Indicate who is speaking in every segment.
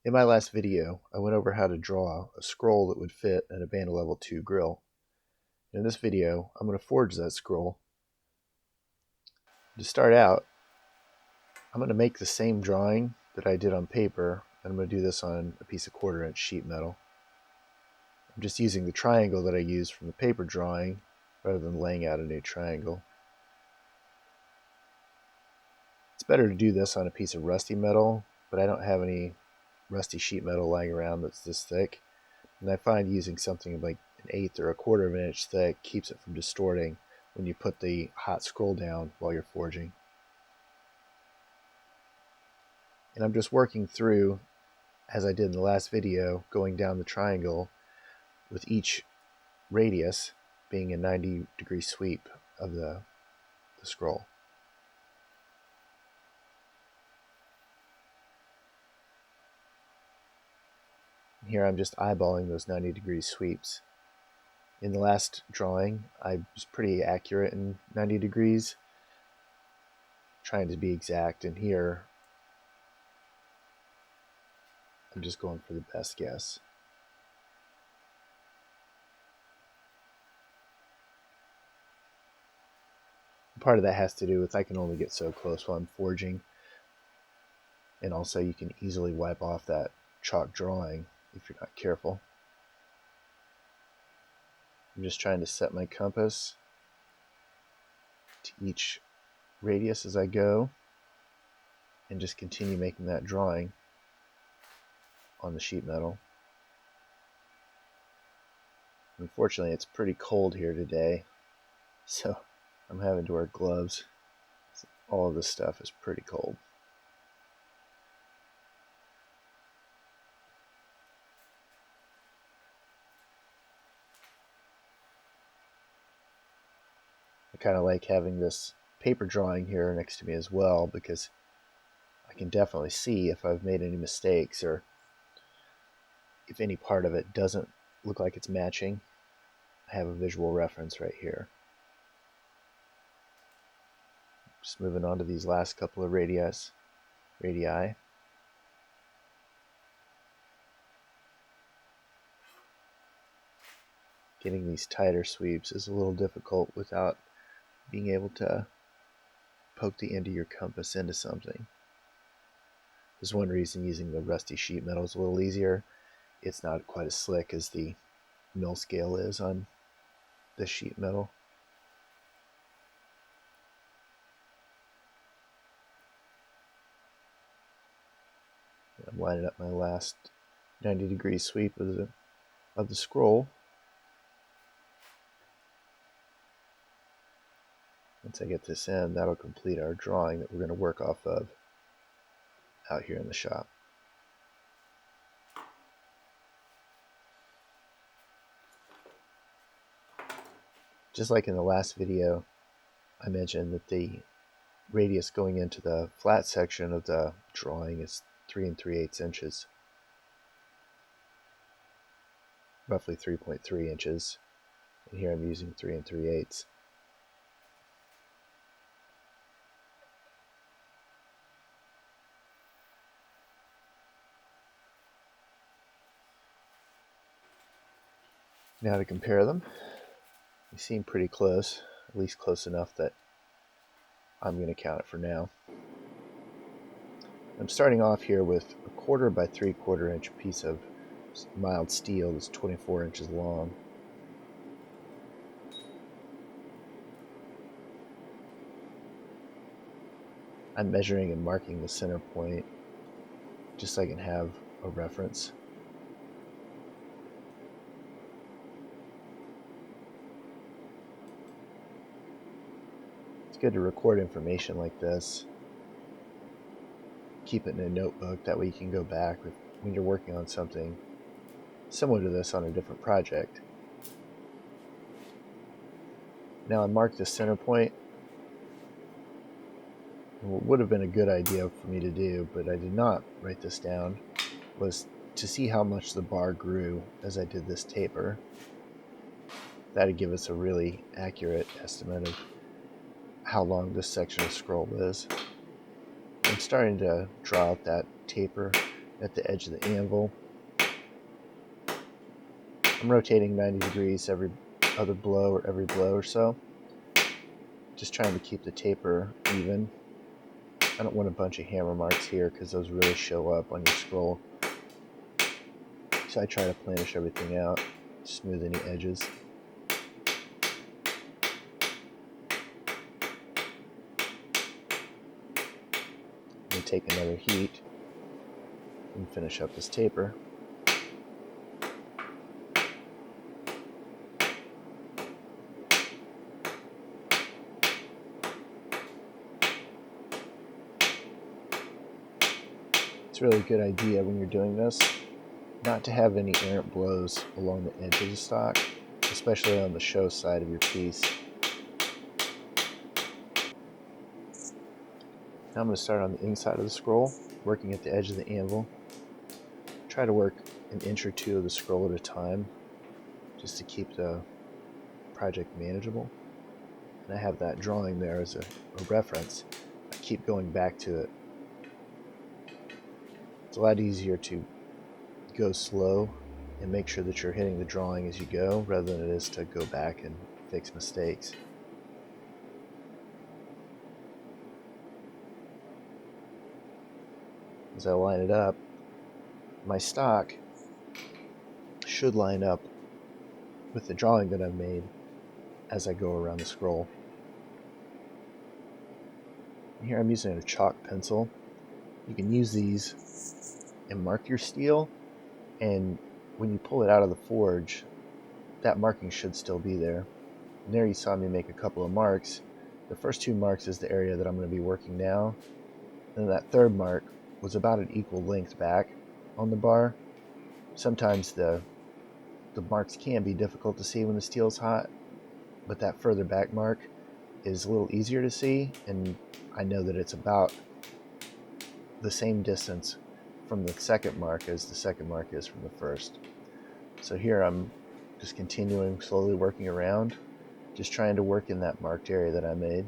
Speaker 1: In my last video, I went over how to draw a scroll that would fit in a Banda Level 2 grill. In this video, I'm going to forge that scroll. To start out, I'm going to make the same drawing that I did on paper, and I'm going to do this on a piece of 1/4" sheet metal. I'm just using the triangle that I used from the paper drawing rather than laying out a new triangle. It's better to do this on a piece of rusty metal, but I don't have any rusty sheet metal lying around that's this thick. And I find using something like an 1/8 or 1/4 inch thick keeps it from distorting when you put the hot scroll down while you're forging. And I'm just working through, as I did in the last video, going down the triangle with each radius being a 90-degree sweep of the scroll. Here I'm just eyeballing those 90-degree sweeps. In the last drawing, I was pretty accurate in 90 degrees, trying to be exact, and here I'm just going for the best guess. Part of that has to do with I can only get so close while I'm forging, and also you can easily wipe off that chalk drawing if you're not careful. I'm just trying to set my compass to each radius as I go and just continue making that drawing on the sheet metal. Unfortunately, it's pretty cold here today, so I'm having to wear gloves. All of this stuff is pretty cold. I kind of like having this paper drawing here next to me as well, because I can definitely see if I've made any mistakes or if any part of it doesn't look like it's matching. I have a visual reference right here. Just moving on to these last couple of radii. Getting these tighter sweeps is a little difficult without being able to poke the end of your compass into something. There's one reason using the rusty sheet metal is a little easier. It's not quite as slick as the mill scale is on the sheet metal. I'm lining up my last 90-degree sweep of the scroll. Once I get this in, that'll complete our drawing that we're going to work off of out here in the shop. Just like in the last video, I mentioned that the radius going into the flat section of the drawing is 3 3/8 inches. Roughly 3.3 inches. And here I'm using 3 3/8. Now to compare them, they seem pretty close, at least close enough that I'm going to count it for now. I'm starting off here with a 1/4 by 3/4 inch piece of mild steel that's 24 inches long. I'm measuring and marking the center point just so I can have a reference. It's good to record information like this. Keep it in a notebook, that way you can go back when you're working on something similar to this on a different project. Now I marked the center point. And what would have been a good idea for me to do, but I did not write this down, was to see how much the bar grew as I did this taper. That'd give us a really accurate estimate of how long this section of scroll is. I'm starting to draw out that taper at the edge of the anvil. I'm rotating 90 degrees every other blow or every blow or so. Just trying to keep the taper even. I don't want a bunch of hammer marks here because those really show up on your scroll. So I try to planish everything out, smooth any edges. And take another heat and finish up this taper. It's a really good idea when you're doing this not to have any errant blows along the edge of the stock, especially on the show side of your piece. Now I'm going to start on the inside of the scroll, working at the edge of the anvil. Try to work an inch or two of the scroll at a time, just to keep the project manageable. And I have that drawing there as a reference. I keep going back to it. It's a lot easier to go slow and make sure that you're hitting the drawing as you go rather than it is to go back and fix mistakes. As I line it up, my stock should line up with the drawing that I've made as I go around the scroll. Here I'm using a chalk pencil. You can use these and mark your steel, and when you pull it out of the forge, that marking should still be there. And there you saw me make a couple of marks. The first two marks is the area that I'm going to be working now, and that third mark was about an equal length back on the bar. Sometimes the marks can be difficult to see when the steel is hot, but that further back mark is a little easier to see, and I know that it's about the same distance from the second mark as the second mark is from the first. So here I'm just continuing slowly working around, just trying to work in that marked area that I made.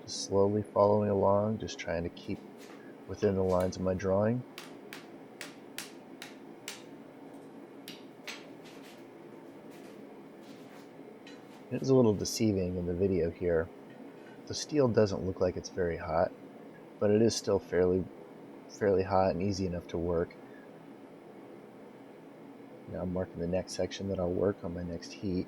Speaker 1: Just slowly following along, just trying to keep within the lines of my drawing. It is a little deceiving in the video here. The steel doesn't look like it's very hot, but it is still fairly hot and easy enough to work. Now I'm marking the next section that I'll work on my next heat.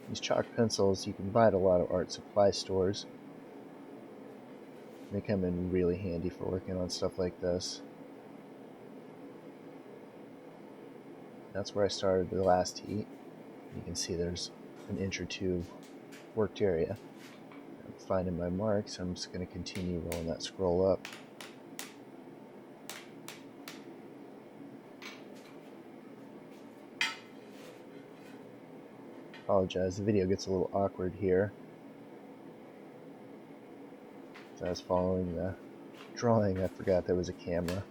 Speaker 1: These chalk pencils you can buy at a lot of art supply stores. They come in really handy for working on stuff like this. That's where I started the last heat. You can see there's an inch or two worked area. I'm finding my marks. I'm just going to continue rolling that scroll up. Apologize, the video gets a little awkward here. As I was following the drawing, I forgot there was a camera.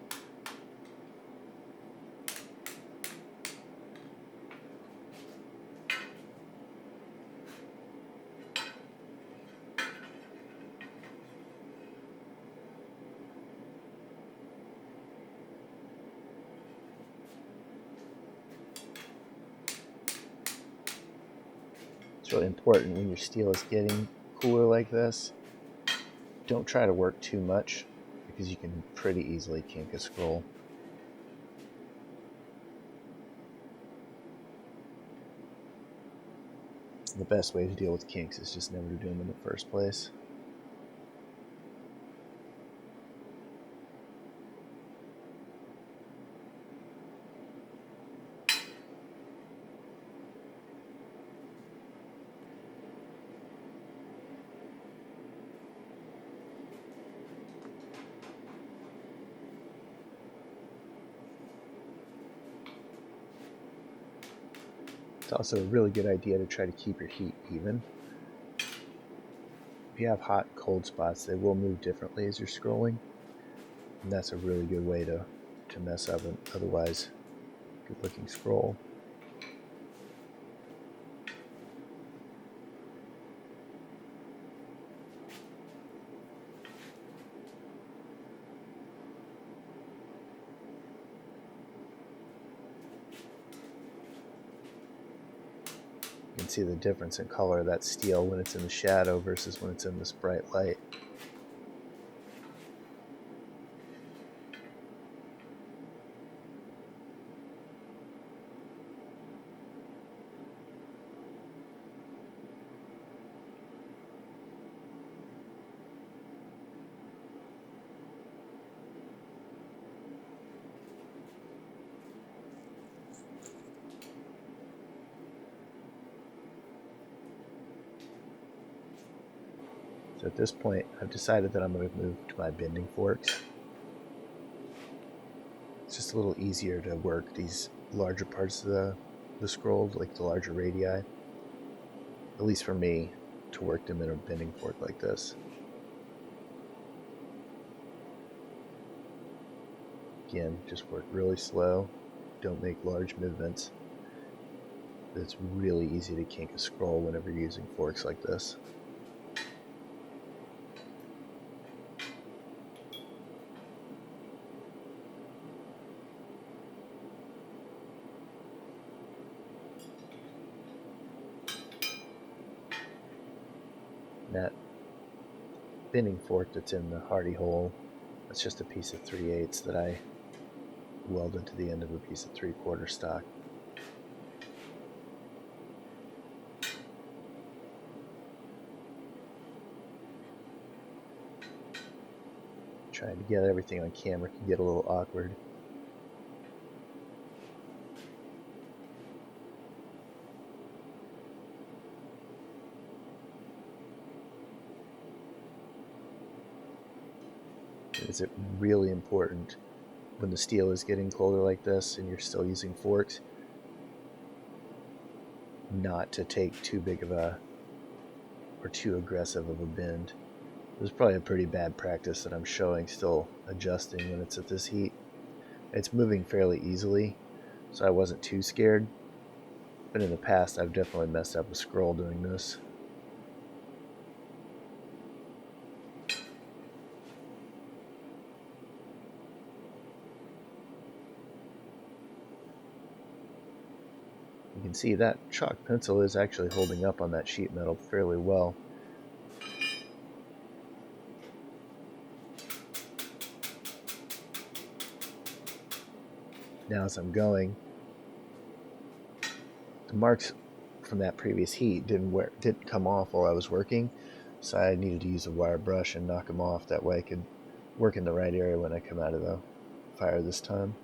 Speaker 1: It's really important when your steel is getting cooler like this. Don't try to work too much because you can pretty easily kink a scroll. The best way to deal with kinks is just never to do them in the first place. It's also a really good idea to try to keep your heat even. If you have hot and cold spots, they will move differently as you're scrolling, and that's a really good way to mess up an otherwise good looking scroll. see the difference in color of that steel when it's in the shadow versus when it's in this bright light. So at this point, I've decided that I'm going to move to my bending forks. It's just a little easier to work these larger parts of the scroll, like the larger radii, at least for me, to work them in a bending fork like this. Again, just work really slow, don't make large movements. It's really easy to kink a scroll whenever you're using forks like this. That bending fork that's in the hardy hole, that's just a piece of 3/8 that I welded to the end of a piece of 3/4 stock. Trying to get everything on camera can get a little awkward. Is it really important when the steel is getting colder like this and you're still using forks not to take too big of a or too aggressive of a bend? It was probably a pretty bad practice that I'm showing, still adjusting when it's at this heat. It's moving fairly easily, so I wasn't too scared, but in the past I've definitely messed up a scroll doing this. You can see that chalk pencil is actually holding up on that sheet metal fairly well. Now as I'm going, the marks from that previous heat didn't come off while I was working, so I needed to use a wire brush and knock them off. That way I could work in the right area when I come out of the fire this time.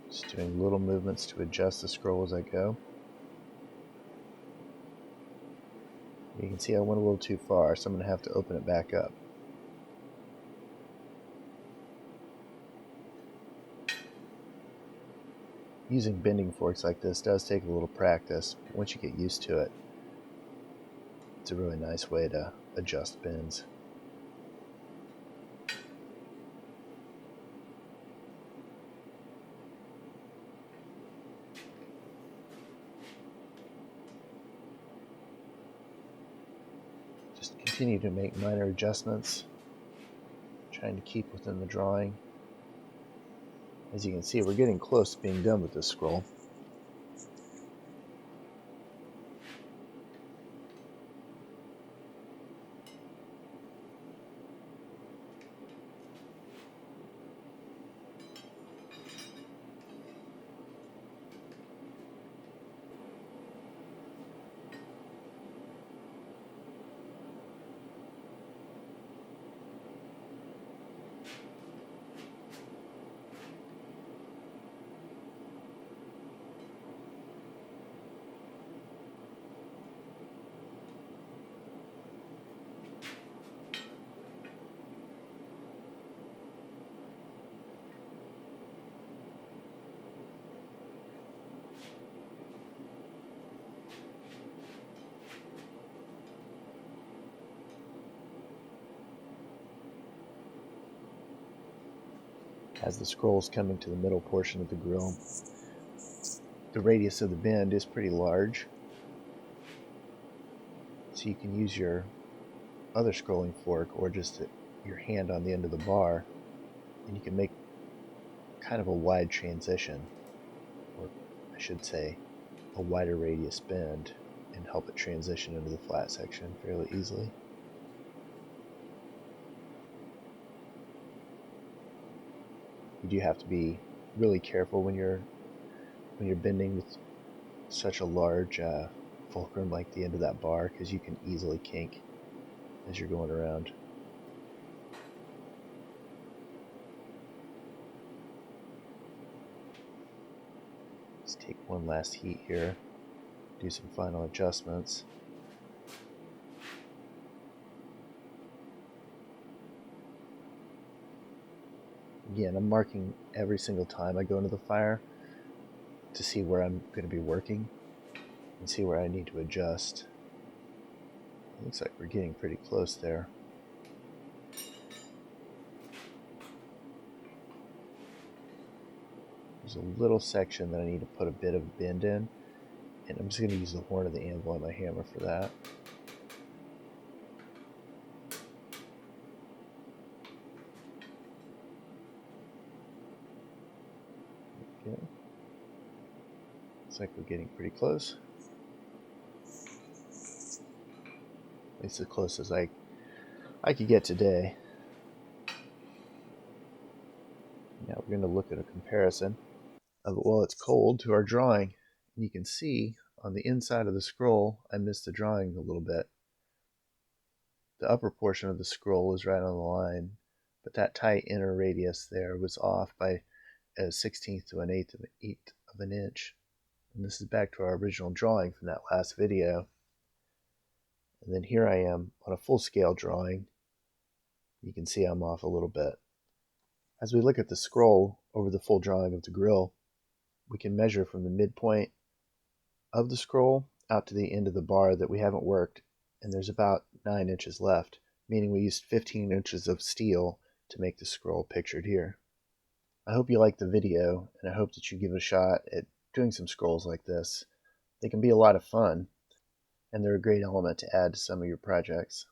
Speaker 1: Just doing little movements to adjust the scroll as I go. You can see I went a little too far, so I'm going to have to open it back up. Using bending forks like this does take a little practice. Once you get used to it, it's a really nice way to adjust bends. Just continue to make minor adjustments, trying to keep within the drawing. As you can see, we're getting close to being done with this scroll. As the scroll's coming to the middle portion of the grill, the radius of the bend is pretty large, so you can use your other scrolling fork or just your hand on the end of the bar, and you can make kind of a wide transition, or I should say a wider radius bend, and help it transition into the flat section fairly easily. You do have to be really careful when you're bending with such a large fulcrum like the end of that bar, because you can easily kink as you're going around. Let's take one last heat here, do some final adjustments. Again, I'm marking every single time I go into the fire to see where I'm going to be working and see where I need to adjust. It looks like we're getting pretty close there. There's a little section that I need to put a bit of bend in, and I'm just going to use the horn of the anvil on my hammer for that. Okay. Looks like we're getting pretty close. At least as close as I could get today. Now we're going to look at a comparison of while it's cold to our drawing. And you can see on the inside of the scroll, I missed the drawing a little bit. The upper portion of the scroll is right on the line, but that tight inner radius there was off by a 1/16 to an eighth of an inch. And this is back to our original drawing from that last video. And then here I am on a full scale drawing. You can see I'm off a little bit. As we look at the scroll over the full drawing of the grill, we can measure from the midpoint of the scroll out to the end of the bar that we haven't worked, and there's about 9 inches left, meaning we used 15 inches of steel to make the scroll pictured here. I hope you liked the video, and I hope that you give it a shot at doing some scrolls like this. They can be a lot of fun, and they're a great element to add to some of your projects.